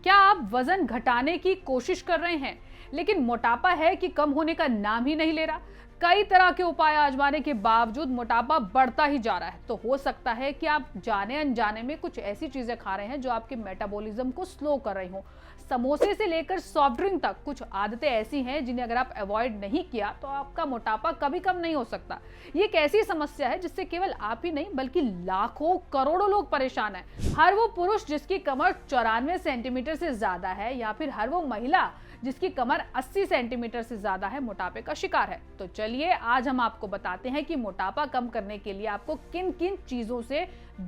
क्या आप वजन घटाने की कोशिश कर रहे हैं लेकिन मोटापा है कि कम होने का नाम ही नहीं ले रहा? कई तरह के उपाय आजमाने के बावजूद मोटापा बढ़ता ही जा रहा है। तो हो सकता है कि आप जाने अनजाने में कुछ ऐसी चीजें खा रहे हैं जो आपके मेटाबॉलिज्म को स्लो कर रही हो। समोसे से लेकर सॉफ्ट ड्रिंक तक कुछ आदतें ऐसी हैं जिन्हें अगर आप अवॉइड नहीं किया तो आपका मोटापा कभी कम नहीं हो सकता। ये एक ऐसी समस्या है जिससे केवल आप ही नहीं बल्कि लाखों करोड़ों लोग परेशान हैं। हर वो पुरुष जिसकी कमर 94 सेंटीमीटर से ज्यादा है या फिर हर वो महिला जिसकी कमर 80 सेंटीमीटर से ज्यादा है मोटापे का शिकार है। तो चलिए आज हम आपको बताते हैं कि मोटापा कम करने के लिए आपको किन किन चीजों से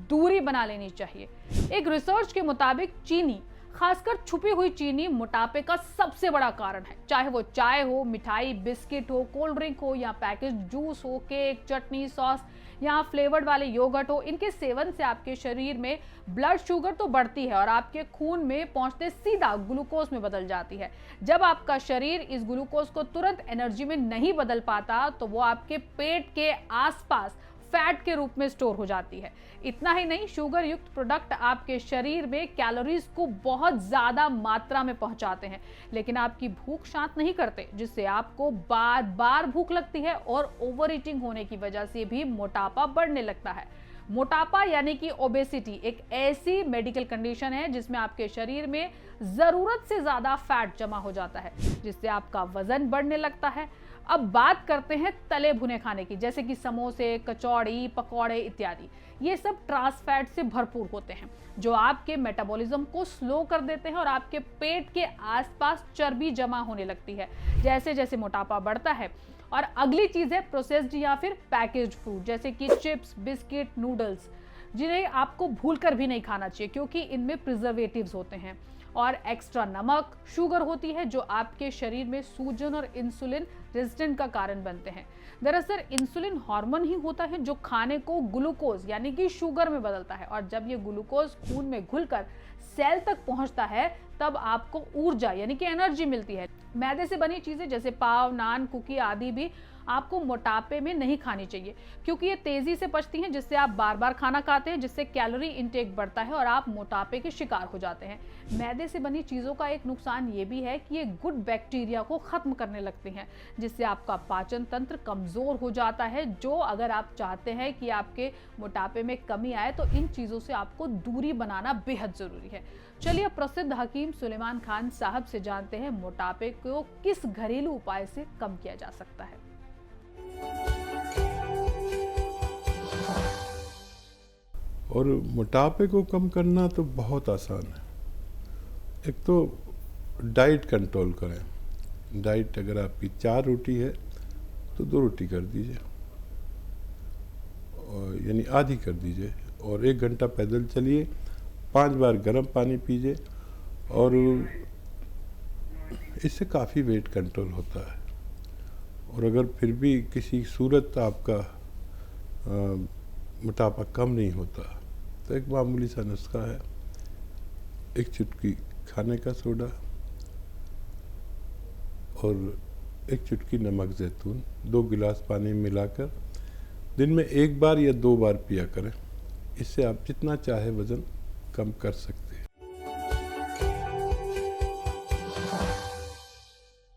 दूरी बना लेनी चाहिए। एक रिसर्च के मुताबिक चीनी, खासकर छुपी हुई चीनी, मोटापे का सबसे बड़ा कारण है। चाहे वो चाय हो, मिठाई, बिस्किट हो, कोल्ड ड्रिंक हो या पैकेज जूस हो, केक, चटनी, सॉस या फ्लेवर्ड वाले योगर्ट हो, इनके सेवन से आपके शरीर में ब्लड शुगर तो बढ़ती है और आपके खून में पहुंचते सीधा ग्लूकोज में बदल जाती है। जब आपका शरीर इस ग्लूकोज को तुरंत एनर्जी में नहीं बदल पाता तो वो आपके पेट के आसपास फैट के रूप में स्टोर हो जाती है। इतना ही नहीं, शुगर युक्त प्रोडक्ट आपके शरीर में कैलोरीज को बहुत ज्यादा मात्रा में पहुंचाते हैं लेकिन आपकी भूख शांत नहीं करते, जिससे आपको बार बार भूख लगती है और ओवर ईटिंग होने की वजह से भी मोटापा बढ़ने लगता है। मोटापा यानी कि ओबेसिटी एक ऐसी मेडिकल कंडीशन है जिसमें आपके शरीर में जरूरत से ज्यादा फैट जमा हो जाता है जिससे आपका वजन बढ़ने लगता है। अब बात करते हैं तले भुने खाने की, जैसे कि समोसे, कचौड़ी, पकौड़े इत्यादि। ये सब ट्रांस फैट से भरपूर होते हैं जो आपके मेटाबॉलिज्म को स्लो कर देते हैं और आपके पेट के आसपास चर्बी जमा होने लगती है जैसे जैसे मोटापा बढ़ता है। और अगली चीज है प्रोसेस्ड या फिर पैकेज्ड फूड, जैसे कि चिप्स, बिस्किट, नूडल्स, जिन्हें आपको भूलकर भी नहीं खाना चाहिए क्योंकि इनमें प्रिजर्वेटिव्स होते हैं और एक्स्ट्रा नमक, शुगर होती है जो आपके शरीर में सूजन और इंसुलिन रेजिस्टेंट का कारण बनते हैं। दरअसल इंसुलिन हार्मोन ही होता है जो खाने को ग्लूकोज यानी कि शुगर में बदलता है और जब ये ग्लूकोज खून में घुलकर सेल तक पहुंचता है तब आपको ऊर्जा यानी कि एनर्जी मिलती है। मैदे से बनी चीजें जैसे पाव, नान, कुकी आदि भी आपको मोटापे में नहीं खानी चाहिए क्योंकि ये तेजी से पचती हैं जिससे आप बार बार खाना खाते हैं, जिससे कैलोरी इंटेक बढ़ता है और आप मोटापे के शिकार हो जाते हैं। मैदे से बनी चीज़ों का एक नुकसान ये भी है कि ये गुड बैक्टीरिया को खत्म करने लगती हैं जिससे आपका पाचन तंत्र कमजोर हो जाता है। जो अगर आप चाहते हैं कि आपके मोटापे में कमी आए तो इन चीज़ों से आपको दूरी बनाना बेहद जरूरी है। चलिए प्रसिद्ध हकीम सुलेमान खान साहब से जानते हैं मोटापे को किस घरेलू उपाय से कम किया जा सकता है। और मोटापे को कम करना तो बहुत आसान है। एक तो डाइट कंट्रोल करें। डाइट अगर आपकी 4 रोटी है तो 2 रोटी कर दीजिए, और यानी आधी कर दीजिए, और 1 घंटा पैदल चलिए, 5 बार गर्म पानी पीजिए, और इससे काफ़ी वेट कंट्रोल होता है। और अगर फिर भी किसी सूरत आपका मोटापा कम नहीं होता तो एक मामूली सा नुस्खा है, 1 चुटकी खाने का सोडा और 1 चुटकी नमक ज़ैतून 2 गिलास पानी में मिलाकर दिन में 1 बार या 2 बार पिया करें। इससे आप जितना चाहे वज़न कम कर सकते हैं।